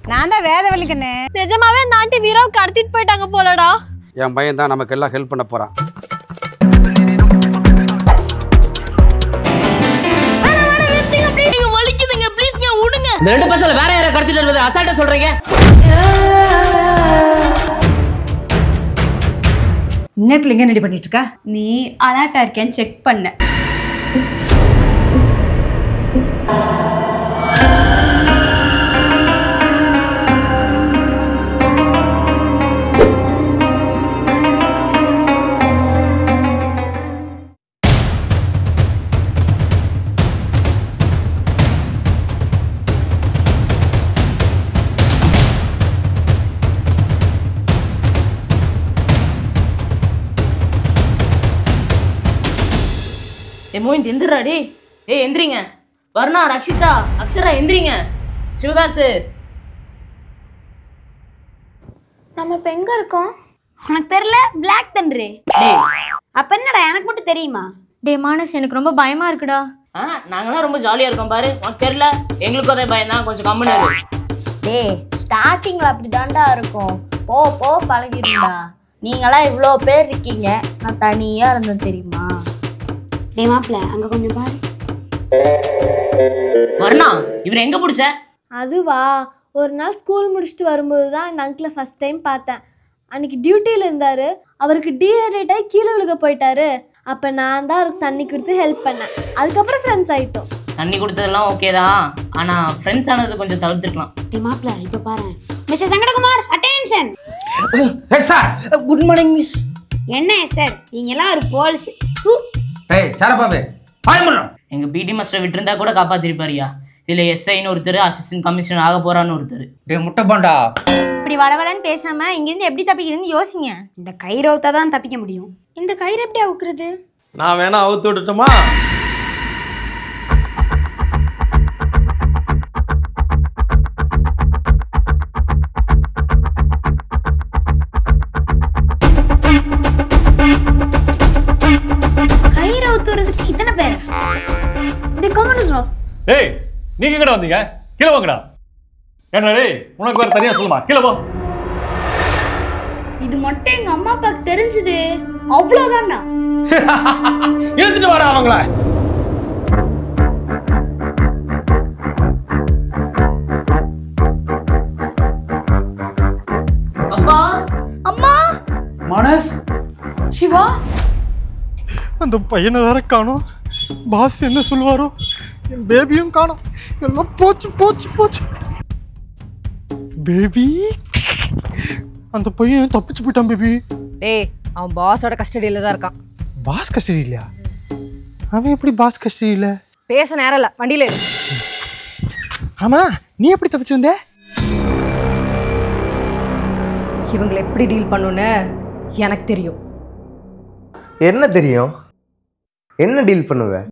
நான் தான் வேதவள்ளி கண்ணு. நிஜமாவே அந்த ஆண்டி வீராவை கடத்திட்டு போயிட்டாங்க போலடா. என் பையன் தான் நமக்கு எல்லாம் ஹெல்ப் பண்ண போறான். வலிக்குதுங்க ப்ளீஸ்ங்க உடுங்க. இந்த ரெண்டு பசங்க வேற யாரை கடத்திட்டு வருது அசால்ட்டா சொல்றீங்க? நெட்ல எங்க ரெடி பண்ணிட்டு இருக்க? நீ அலர்ட்டா இருக்கேன்னு செக் பண்ண. மோயின் எந்திராடி. எந்திரிங்க. வர்ணா, ரக்ஷிதா, அக்ஷரா எந்திரிங்க. சிவதாஸ் நம்ம இப்ப எங்க இருக்கோம்? உனக்கு தெரியல? Black thunder. அப்ப என்னடா எனக்கு மட்டும் தெரியுமா? டேய் மானஸ், எனக்கு ரொம்ப பயமா இருக்குடா. நாங்களாம் ரொம்ப ஜாலியா இருக்கோம் பாரு. உனக்கு தெரியல? எங்களுக்கும் அதே பயம் தான். கொஞ்சம் கம்முனு இரு. டேய் ஸ்டார்டிங்ல அப்படிதான்டா இருக்கும். போ போ பழகிடுடா. நீங்களாம் இவ்வளோ பேர் இருக்கீங்க, நான் தனியா இருந்தேன் தெரியுமா? டேய் மாப்ள அங்க கொஞ்சம் பாரு. வர்ணா, இவரை எங்க பிடிச்ச? அதுவா, ஒரு நாள் ஸ்கூல் முடிச்சுட்டு வரும்போது தான் இந்த அங்கிளை ஃபர்ஸ்ட் டைம் பார்த்தேன். அன்னைக்கு டியூட்டியில் இருந்தார். அவருக்கு டீஹைட்ரேட் ஆகி கீழே விழுக போயிட்டாரு. அப்போ நான் தான் அவருக்கு தண்ணி கொடுத்து ஹெல்ப் பண்ணேன். அதுக்கப்புறம் ஃப்ரெண்ட்ஸ் ஆகிட்டோம். தண்ணி கொடுத்ததெல்லாம் ஓகே தான், ஆனால் ஃப்ரெண்ட்ஸ் ஆனது கொஞ்சம் தவிர்த்துக்கலாம். டேய் மாப்ள இப்போ பாரு. Mister Sangadakumar attention. Sir good morning miss. என்ன சார் நீங்களாம் ஒரு போலீஸ். ஏய் சரபாபே பாய் மண்ணு. எங்க பிடி மாஸ்டர் விட்டுருந்தா கூட காப்பாத்திருப்பாரியா. இதுல எஸ்ஐன்னு ஒருத்தர், அசிஸ்டன்ட் கமிஷனர் ஆக போறான்னு ஒருத்தர். டேய் முட்டை பாண்டா, இப்படி வளவலன்னு பேசாம இங்கிருந்து எப்படி தப்பிக்கிறதுன்னு யோசிங்க. இந்த கயிறவுத்தா தான் தப்பிக்க முடியும். இந்த கயிறு எப்படி அவுக்குறது? நான் வேணா அவுத்து விட்டுட்டுமா? கயிறு அவுத்துறதுக்கு இத்தனை பேர்? டேய் கமெண்ட்ஸ்ரா. ஏய் நீங்க எங்கடா வந்தீங்க? கீழே வாங்கடா. என்ன டேய், உனக்கு வேற தனியா சொல்லுமா? கீழே போ. இது மட்டும் எங்க அம்மா அப்பாக்கு தெரிஞ்சது அவ்வளவுதானா? இழுத்துட்டு வாடா அவங்கள. அப்பா, அம்மா, மானஸ், சிவா, அந்த பையனை வேற காணோம். பாஸ் என்ன சொல்லுவாரோ? என் பேபியும் காணோம். எல்லாம் போச்சு போச்சு போச்சு. பேபி, அந்த பையன் தப்பிச்சு போயிட்டான் பேபி. டேய் அவன் பாஸோட கஸ்டடியில தான் இருக்கான். பாஸ் கஸ்டடி இல்லையா? அவன் எப்படி பாஸ் கஸ்டடி இல்ல? பேச நேரம் இல்ல, வண்டியில இரு. ஆமா, நீ எப்படி தப்பிச்சு வந்த? இவங்களை எப்படி டீல் பண்ணுன்னு எனக்கு தெரியும். என்ன தெரியும்? என்ன டீல் பண்ணுவ?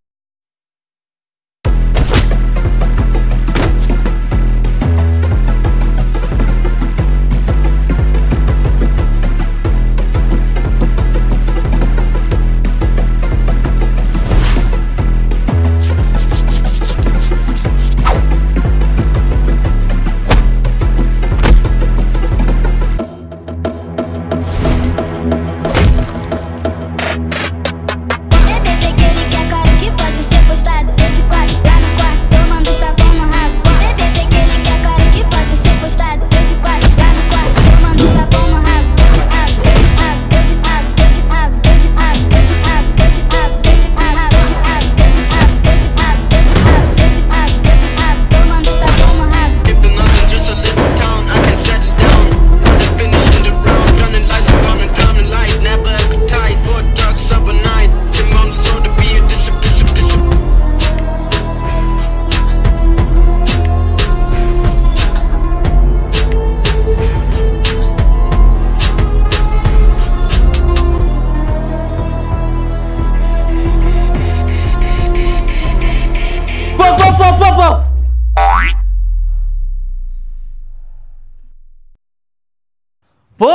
போ.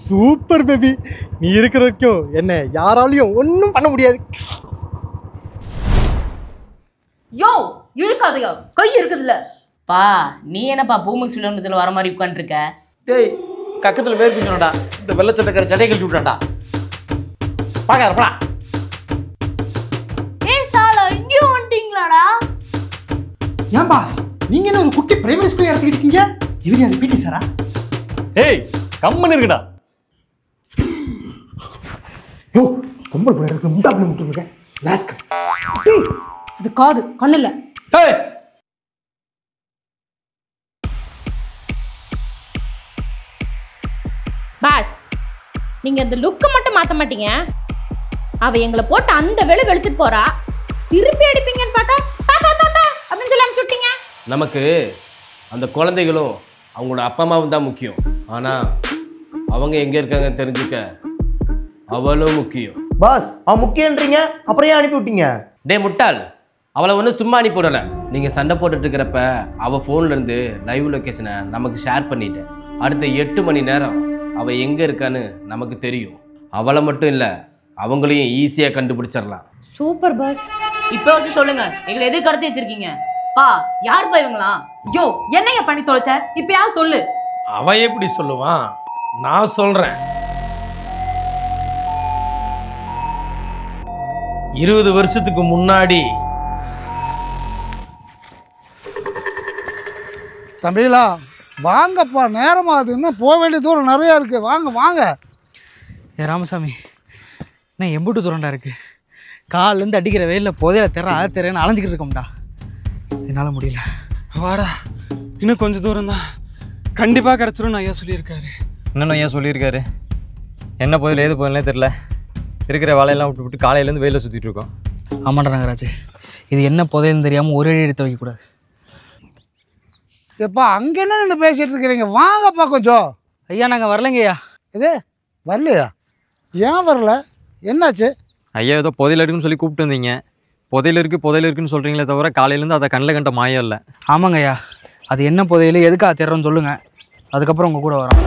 சூப்பர் பேபி, நீ இருக்கிற வரைக்கும் என்ன யாராலையும் ஒன்றும் பண்ண முடியாது. யோ இழுக்காதையா, கை இருக்குதுல்ல. பா நீ என்னப்பா பூமிக்ஸ் விளம்பரத்தில் வர மாதிரி உட்காந்துருக்க? டேய் கக்கத்தில் வேர்க்கு சொன்னடா, இந்த வெள்ளச்சட்டக்கார சட்டை கழட்டி விட்டான்டா. பாக்கறப்பா ஏய் சாலா, இங்கேயும் வந்துட்டீங்களாடா? ஏன் பாஸ், நீங்க என்ன ஒரு குட்டி பிரைமரி ஸ்கூல் எடுத்துக்கிட்டு இருக்கீங்க? இவரு யாரு, பிடி சாரா? ஏய் கம்மன் இருக்குடா. யோ பொம்பளை போய் இடத்துல முட்டா பண்ணி முட்டுருக்க லாஸ்க். இது காது, கண்ணுல. ஏய் பாஸ், நீங்க அந்த லுக்கை மட்டும் மாத்த மாட்டீங்க. அவ எங்களை போட்டு அந்த வேலை வெளுத்துட்டு போறா, திருப்பி அடிப்பீங்கன்னு பார்த்தா தாத்தா தாத்தா அப்படின்னு சொல்லி அனுப்பிச்சுட்டீங்க. நமக்கு அந்த குழந்தைகளும் அவங்களோட அப்பா அம்மாவும் தான் முக்கியம். ஆனால் அவங்க எங்கே இருக்காங்கன்னு தெரிஞ்சுக்க அவளும் முக்கியம். பாஸ் அவன் முக்கியன்றீங்க, அப்புறம் ஏன் அனுப்பி விட்டீங்க? டே முட்டாள், அவளை ஒன்றும் சும்மா அனுப்பி விடலை. நீங்கள் சண்டை போட்டுட்டு இருக்கிறப்ப அவள் ஃபோன்லேருந்து லைவ் லொக்கேஷனை நமக்கு ஷேர் பண்ணிட்டேன். அடுத்த 8 மணி நேரம் அவள் எங்கே இருக்கான்னு நமக்கு தெரியும். அவளை மட்டும் இல்லை, அவங்களையும் ஈஸியாக கண்டுபிடிச்சிடலாம். Super pass. இப்போ வச்சு சொல்லுங்க, எங்களை எது கடத்தி வச்சிருக்கீங்க? பா யாருப்பா இவங்களா? யோ என்னைய பண்ணி தொலைச்ச, இப்பயாவது சொல்லு. அவன் எப்படி சொல்லுவான், நான் சொல்றேன். 20 வருஷத்துக்கு முன்னாடி தம்பிகளா வாங்கப்பா, நேரமாகுது, இன்னும் போக வேண்டிய தூரம் நிறையா இருக்குது. வாங்க வாங்க. ஏ ராமசாமி, நான் எம்புட்டு தூரம்டா இருக்குது. காலிலேருந்து அடிக்கிற வெயிலில் புதையில தெரேன்னு அலைஞ்சிக்கிட்டு இருக்கோம்டா. என்னால் முடியல. வாடா, இன்னும் கொஞ்சம் தூரம் தான், கண்டிப்பாக கிடச்சிரும்னு ஐயா சொல்லியிருக்காரு. என்னென்ன ஐயா சொல்லியிருக்காரு? என்ன போதில் ஏது போதிலே தெரில. இருக்கிற வேலையெல்லாம் விட்டு விட்டு காலையிலேருந்து வெயிலில் சுற்றிட்டு இருக்கோம். ஆமாண்டா நாகராஜ், இது என்ன புதையல்னு தெரியாமல் ஒரே அடி எடுத்து வைக்கக்கூடாது. எப்பா அங்கே என்ன நின்று பேசிகிட்டு இருக்கிறீங்க? வாங்கப்பா கொஞ்சம். ஐயா நாங்கள் வரலைங்கய்யா. இது வரலையா? ஏன் வரல? என்னாச்சு? ஐயா ஏதோ புதையல் இருக்குன்னு சொல்லி கூப்பிட்டு வந்தீங்க. புதையல் இருக்குன்னு சொல்கிறீங்களே தவிர காலையிலேருந்து அதை கண்ணில் கண்ட மாயம் இல்லை. ஆமாங்க ஐயா, அது என்ன புதையல், எதுக்காக தேடுறோன்னு சொல்லுங்கள், அதுக்கப்புறம் உங்கள் கூட வரோம்.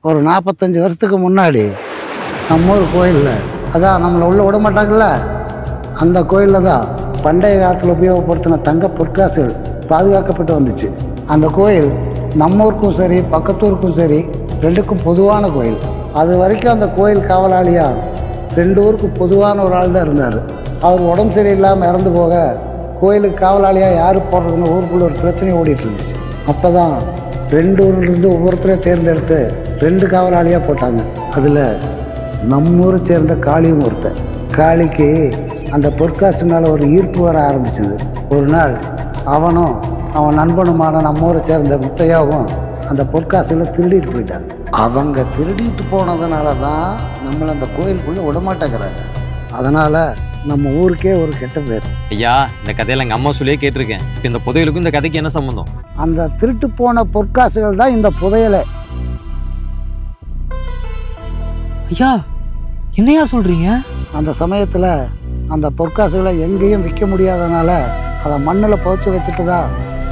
ஒரு 45 வருஷத்துக்கு முன்னாடி நம்ம ஊர் கோயிலில், அதான் நம்மளை உள்ளே விட மாட்டாங்கல்ல, அந்த கோயிலில் தான் பண்டைய காலத்தில் உபயோகப்படுத்தின தங்க பொற்காசுகள் பாதுகாக்கப்பட்டு வந்துச்சு. அந்த கோயில் நம்ம ஊருக்கும் சரி பக்கத்தூருக்கும் சரி ரெண்டுக்கும் பொதுவான கோயில். அது வரைக்கும் அந்த கோயில் காவலாளியாக 2 ஊருக்கு பொதுவான ஒரு ஆள் தான் இருந்தார். அவர் உடம்பு சரியில்லாமல் இறந்து போக கோயிலுக்கு காவலாளியாக யார் போடுறதுன்னு ஊருக்குள்ள ஒரு பிரச்சனை ஓடிட்டு இருந்துச்சு. அப்போ தான் 2 ஊர்லேருந்து ஒவ்வொருத்தரையும் தேர்ந்தெடுத்து 2 காவலாளியாக போட்டாங்க. அதில் நம்ம ஊரை சேர்ந்த காளியும் ஒருத்தன். காளிக்கு அந்த பொற்காசு மேலே ஒரு ஈர்ப்பு வர ஆரம்பிச்சது. ஒரு நாள் அவனும் அவன் நண்பனுமான நம்ம ஊரை சேர்ந்த முத்தையாவும் அந்த பொற்காசுல திருடிட்டு போயிட்டாங்க. அவங்க திருடிட்டு போனதுனால தான் நம்மளை அந்த கோயிலுக்குள்ளே விடமாட்டேங்கிறாங்க. அதனால் நம்ம ஊருக்கே ஒரு கெட்ட பேர். ஐயா இந்த கதையில் எங்கள் அம்மா சொல்லியே கேட்டிருக்கேன். இப்போ இந்த புதையலுக்கும் இந்த கதைக்கு என்ன சம்மந்தம்? அந்த திருட்டு போன பொற்காசுகள் தான் இந்த புதையலை. ஐயா என்னையா சொல்கிறீங்க? அந்த சமயத்தில் அந்த பொற்காசுகளை எங்கேயும் விற்க முடியாதனால அதை மண்ணில் புதைச்சி வச்சுட்டு தான்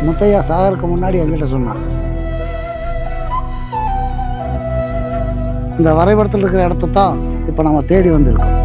முத்தையா சாகருக்கு முன்னாடி என்கிட்ட சொன்னான். இந்த வரைபடத்தில் இருக்கிற இடத்த தான் இப்போ நம்ம தேடி வந்திருக்கோம்.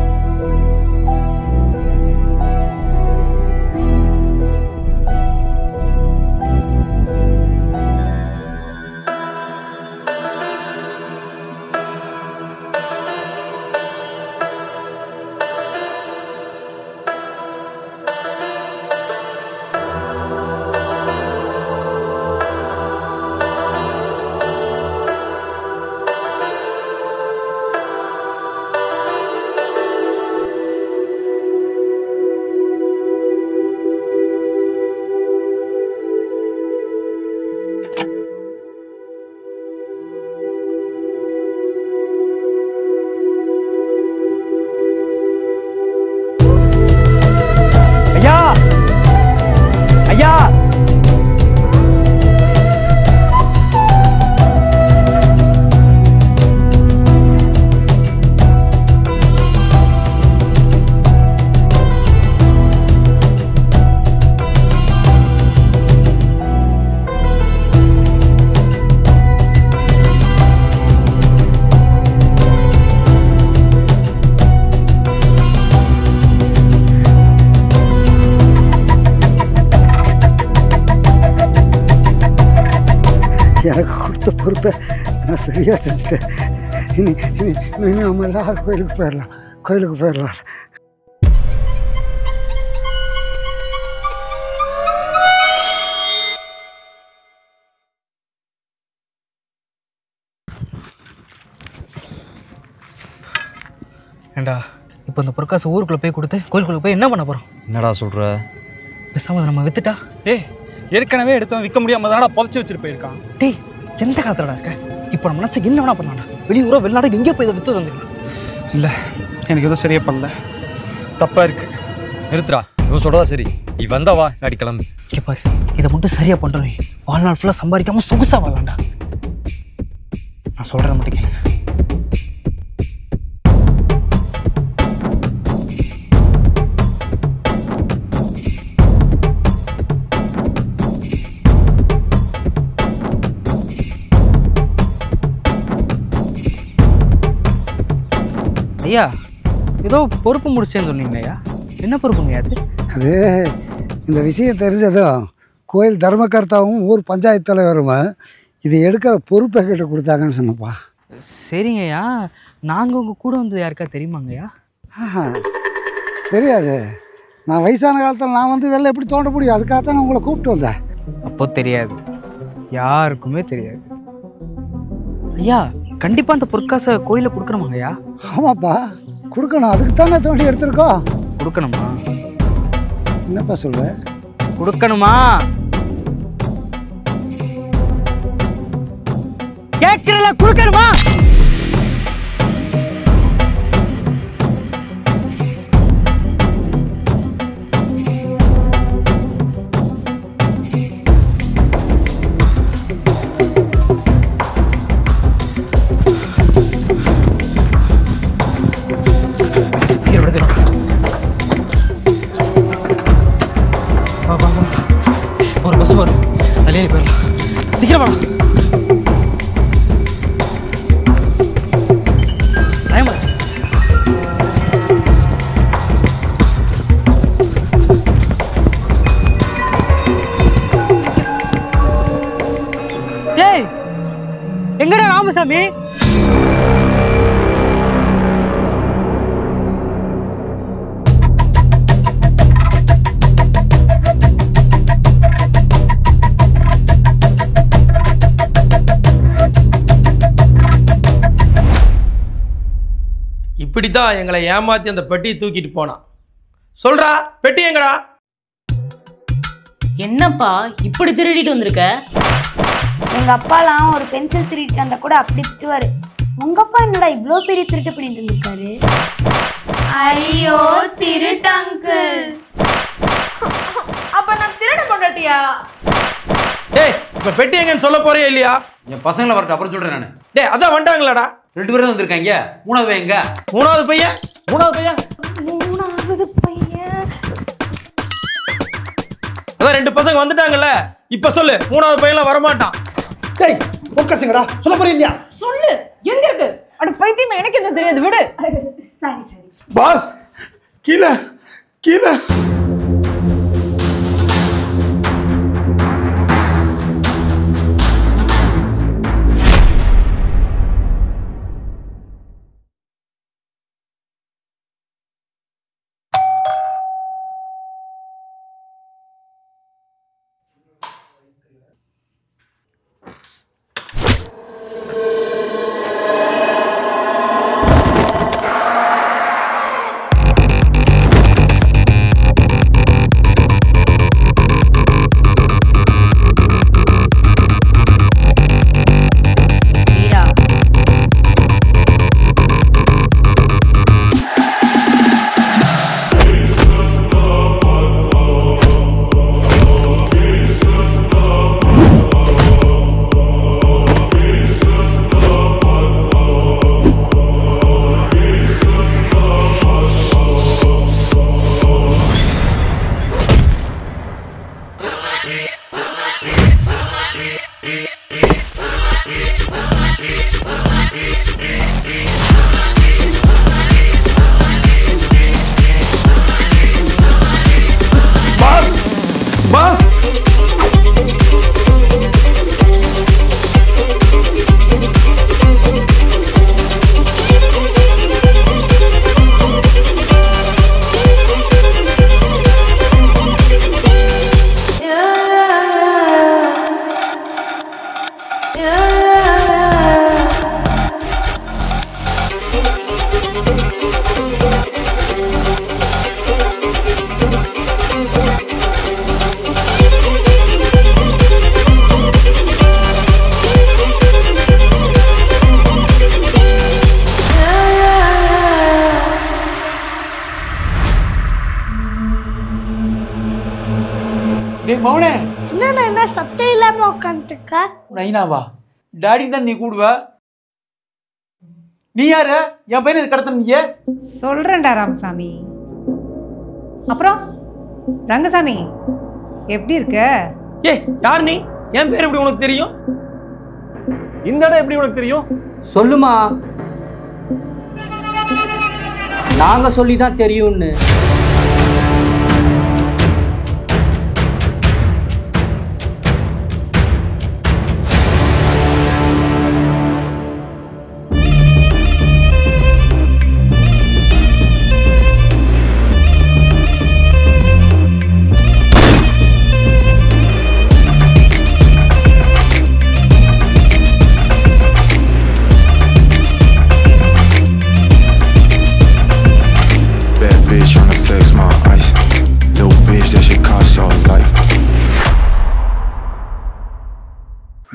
எனக்கு கொடுத்த பொறுப்பை நான் சரியாக செஞ்சுட்டேன். இனி இனி இனி நம்ம எல்லாரும் கோயிலுக்கு போயிடலாம். ஏண்டா இப்போ இந்த பொற்காசை ஊருக்குள்ளே போய் கொடுத்து கோயிலுக்குள்ளே போய் என்ன பண்ண போகிறோம்? என்னடா சொல்கிற? பேசாமல் நம்ம வித்துட்டா? ஏற்கனவே எடுத்தவன் விற்க முடியாமல் தானடா புதைச்சி வச்சுட்டு போயிருக்கான். டேய் எந்த காலத்துலடா இருக்க? இப்போ நம்ம நினச்சி என்ன வேணா பண்ணாடா? வெளியூரோ வெளிநாடு எங்கேயோ போய் இதை விற்று வந்துக்கலாம். இல்லை, எனக்கு எதுவும் சரியாக பண்ணல, தப்பாக இருக்கு. நிறுத்துறா, இவன் சொல்கிறதா சரி. நீ வந்தவா நாடி கிளம்பு. இங்கே பாரு, இதை மட்டும் சரியாக பண்ணுறோம். வாழ்நாள் ஃபுல்லாக சம்பாதிக்காமல் சொகுசாக வாழலாம்டா. நான் சொல்கிறத மட்டும் கேளுங்க. ஐயா, ஏதோ பொறுப்பு முடிச்சேன்னு சொன்னீங்க ஐயா. என்ன பொறுப்புங்க அது? அது இந்த விஷயம் தெரிஞ்சதும் கோயில் தர்மகர்த்தாவும் ஊர் பஞ்சாயத்து தலைவரும் இது எடுக்கிற பொறுப்பை கிட்ட கொடுத்தாங்கன்னு சொன்னப்பா. சரிங்க ஐயா, நாங்கள் உங்கள் கூட வந்தது யாருக்கா தெரியுமாங்க ஐயா? தெரியாது. நான் வயசான காலத்தில் நான் வந்து இதெல்லாம் எப்படி தோண்ட முடியும்? அதுக்காகத்தான் நான் உங்களை கூப்பிட்டு வந்தேன். அப்போ தெரியாது, யாருக்குமே தெரியாது. ஐயா, கண்டிப்பாக அந்த பொற்காசை கோயிலில் கொடுக்கணுமாங்க ஐயா? ஆமாப்பா, கொடுக்கணும். அதுக்கு தானே தோண்டி எடுத்துருக்கோம். கொடுக்கணுமா? என்னப்பா சொல்ற? கொடுக்கணுமா? கேட்கறல, கொடுக்கணுமா? ஒரு பஸ் வரும், அதிலே போயிடலாம். சீக்கிரம் வாடா. டைம் ஆச்சு. டேய், எங்கடா ராமசாமி? இப்படித்தான் எங்களை ஏமாத்தி அந்த பெட்டியை தூக்கிட்டு போனான். சொல்றா, பெட்டி எங்கடா? என்னப்பா இப்படி திருடிட்டு வந்திருக்க? எங்க அப்பாலாம் ஒரு பென்சில் திருடிட்டு வந்தா கூட அப்படி திட்டுவாரு. உங்க அப்பா என்னடா இவ்வளோ பெரிய திருட்டு பண்ணிட்டு இருந்திருக்காரு? ஐயோ திருட்டு அங்கிள். அப்ப நான் திருட கொண்டாட்டியா? டேய், இப்ப பெட்டி எங்கன்னு சொல்ல போறியா இல்லையா? என் பசங்களை வரட்டும், அப்புறம் சொல்றேன் நான். டேய், அதான் வந்துட்டாங்களாடா. 2 பேரும் தான் வந்திருக்காங்க. 3வது பையன் எங்க? 3வது பையன்? 3வது பையன்? 3வது பையன். அதான் 2 பசங்க வந்துட்டாங்கல்ல. இப்ப சொல்லு, 3வது பையன்லாம் வரமாட்டான். டேய், பொற்காசுங்கடா, சொல்ல போறீங்க? சொல்லு, எங்க இருக்கு? அட பைத்தியமே, எனக்கு என்ன தெரியாது, விடு. சரி. பாஸ், கீழே. மவனே என்ன சத்தம் இல்லாம உட்காந்துருக்க? நைனாவா? டாடி தான் நீ கூடுவ. நீ யாரு? என் பையனை கடத்த நீ? சொல்றேன்டா ராமசாமி. அப்புறம் ரங்கசாமி எப்படி இருக்க? யார் நீ? என் பேர் எப்படி உனக்கு தெரியும்? இந்த இடம் எப்படி உனக்கு தெரியும்? சொல்லுமா. நாங்க சொல்லி தான் தெரியும்னு.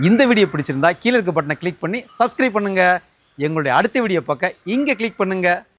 இந்த வீடியோ பிடிச்சிருந்தா கீழே இருக்க பட்டனை கிளிக் பண்ணி சப்ஸ்கிரைப் பண்ணுங்க. எங்களுடைய அடுத்த வீடியோ பார்க்க இங்க கிளிக் பண்ணுங்க.